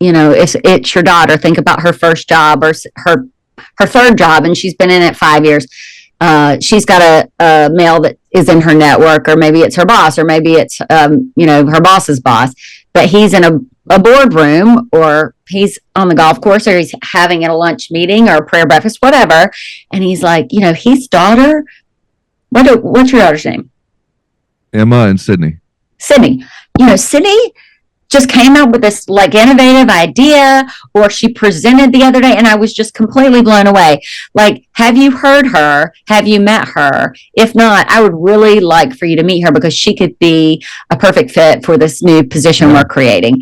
if it's your daughter, think about her first job or her third job, and she's been in it 5 years. She's got a male that is in her network, or maybe it's her boss, or maybe it's, her boss's boss. but he's in a boardroom, or he's on the golf course, or he's having a lunch meeting or a prayer breakfast, whatever. And he's like, his daughter, what's your daughter's name? Emma and Sydney. Sydney. Sydney just came up with this like innovative idea, or she presented the other day, and I was just completely blown away. Like, have you heard her? Have you met her? If not, I would really like for you to meet her, because she could be a perfect fit for this new position we're creating.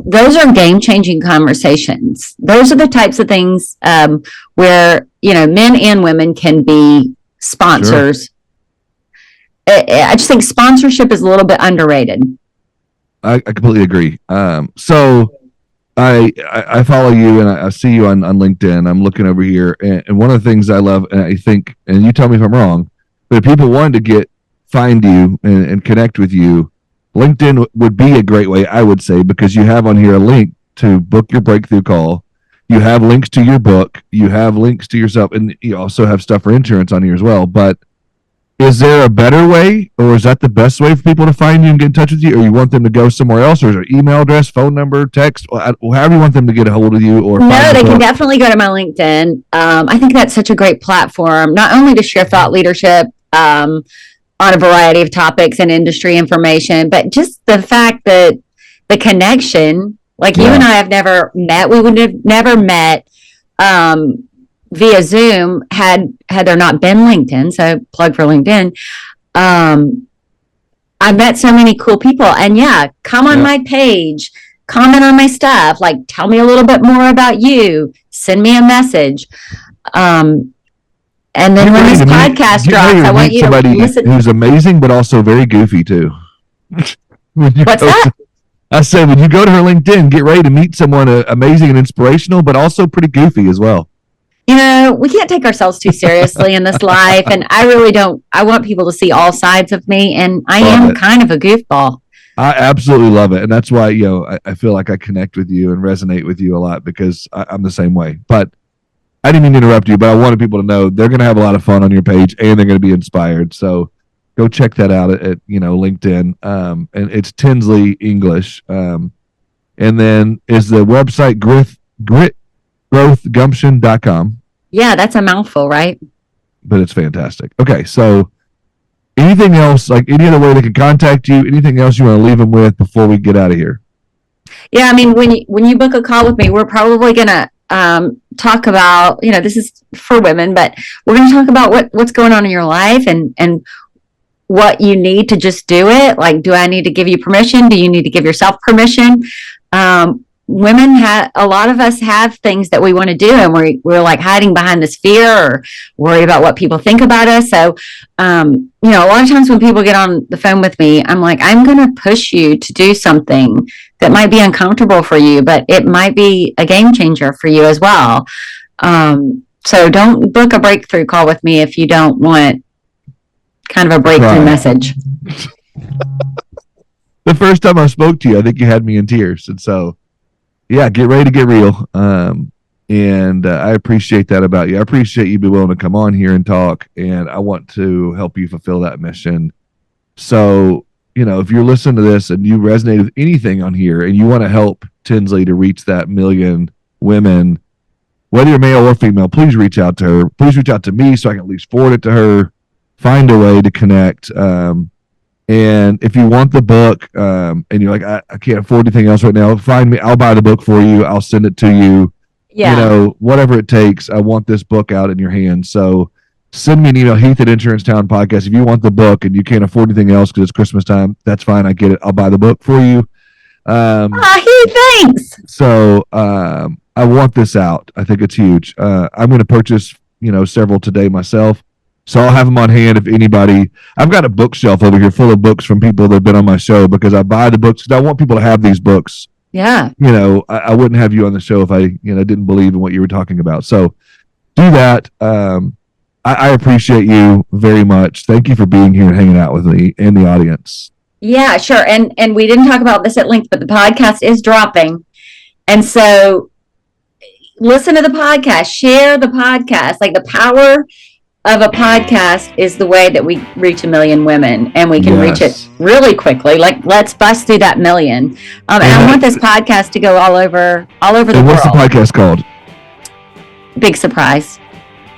Those are game-changing conversations. Those are the types of things where, men and women can be sponsors. Sure. I just think sponsorship is a little bit underrated. I completely agree. So I follow you, and I see you on LinkedIn. I'm looking over here, and one of the things I love, and I think, and you tell me if I'm wrong, but if people wanted to find you and connect with you, LinkedIn would be a great way, I would say, because you have on here a link to book your breakthrough call. You have links to your book. You have links to yourself, and you also have stuff for insurance on here as well. But is there a better way, or is that the best way for people to find you and get in touch with you, or you want them to go somewhere else, or is there email address, phone number, text, or however you want them to get a hold of you? Or no, they can definitely go to my LinkedIn. I think that's such a great platform, not only to share thought leadership on a variety of topics and industry information, but just the fact that the connection, like you and I have never met, we would have never met via Zoom had there not been LinkedIn. So plug for LinkedIn. I met so many cool people, and come on my page, comment on my stuff, like tell me a little bit more about you, send me a message. And then when this podcast drops, I want you to listen. Who's amazing, but also very goofy too. What's that? I said, when you go to her LinkedIn, get ready to meet someone amazing and inspirational, but also pretty goofy as well. We can't take ourselves too seriously in this life. And I really don't. I want people to see all sides of me. And I am kind of a goofball. I absolutely love it. And that's why, I feel like I connect with you and resonate with you a lot, because I'm the same way. But I didn't mean to interrupt you, but I wanted people to know they're going to have a lot of fun on your page, and they're going to be inspired. So go check that out at LinkedIn. And it's Tinsley English. And then is the website gritgrowthgumption.com. Yeah, that's a mouthful, right? But it's fantastic. Okay, so anything else, like any other way they can contact you, anything else you want to leave them with before we get out of here? Yeah, I mean, when you book a call with me, we're probably going to talk about, this is for women, but we're going to talk about what's going on in your life and what you need to just do it. Like, do I need to give you permission? Do you need to give yourself permission? Women a lot of us have things that we want to do, and we're like hiding behind this fear or worried about what people think about us. So, a lot of times when people get on the phone with me, I'm like, I'm going to push you to do something that might be uncomfortable for you, but it might be a game changer for you as well. So don't book a breakthrough call with me if you don't want kind of a breakthrough message. The first time I spoke to you, I think you had me in tears. And so, yeah, get ready to get real. And I appreciate that about you. I appreciate you being willing to come on here and talk. And I want to help you fulfill that mission. So, if you're listening to this and you resonate with anything on here and you want to help Tinsley to reach that million women, whether you're male or female, please reach out to her. Please reach out to me so I can at least forward it to her. Find a way to connect. And if you want the book and you're like, I can't afford anything else right now, find me. I'll buy the book for you. I'll send it to you. Yeah. Whatever it takes. I want this book out in your hands. So send me an email, Heath at Insurance Town Podcast. If you want the book and you can't afford anything else because it's Christmas time, that's fine. I get it. I'll buy the book for you. Heath, thanks. So I want this out. I think it's huge. I'm going to purchase, several today myself. So I'll have them on hand if anybody. I've got a bookshelf over here full of books from people that have been on my show, because I buy the books because I want people to have these books. Yeah. I wouldn't have you on the show if I, didn't believe in what you were talking about. So do that. I appreciate you very much. Thank you for being here and hanging out with me and the audience. Yeah, sure. And we didn't talk about this at length, but the podcast is dropping. And so listen to the podcast, share the podcast. Like, the power of a podcast is the way that we reach 1 million women, and we can reach it Yes. really quickly. Like, let's bust through that million. And I want this podcast to go all over the And what's the world. podcast called? Big surprise.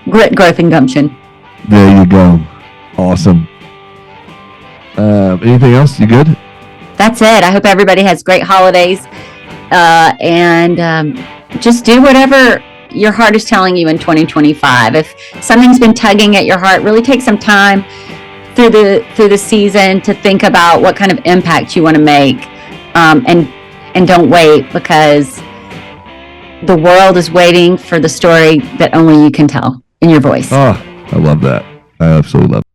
Grit, growth, and gumption. There you go. Awesome. Anything else? You good? That's it. I hope everybody has great holidays, and just do whatever your heart is telling you in 2025. If something's been tugging at your heart, really take some time through the season to think about what kind of impact you want to make, and don't wait, because the world is waiting for the story that only you can tell in your voice. Oh, I love that. I absolutely love it.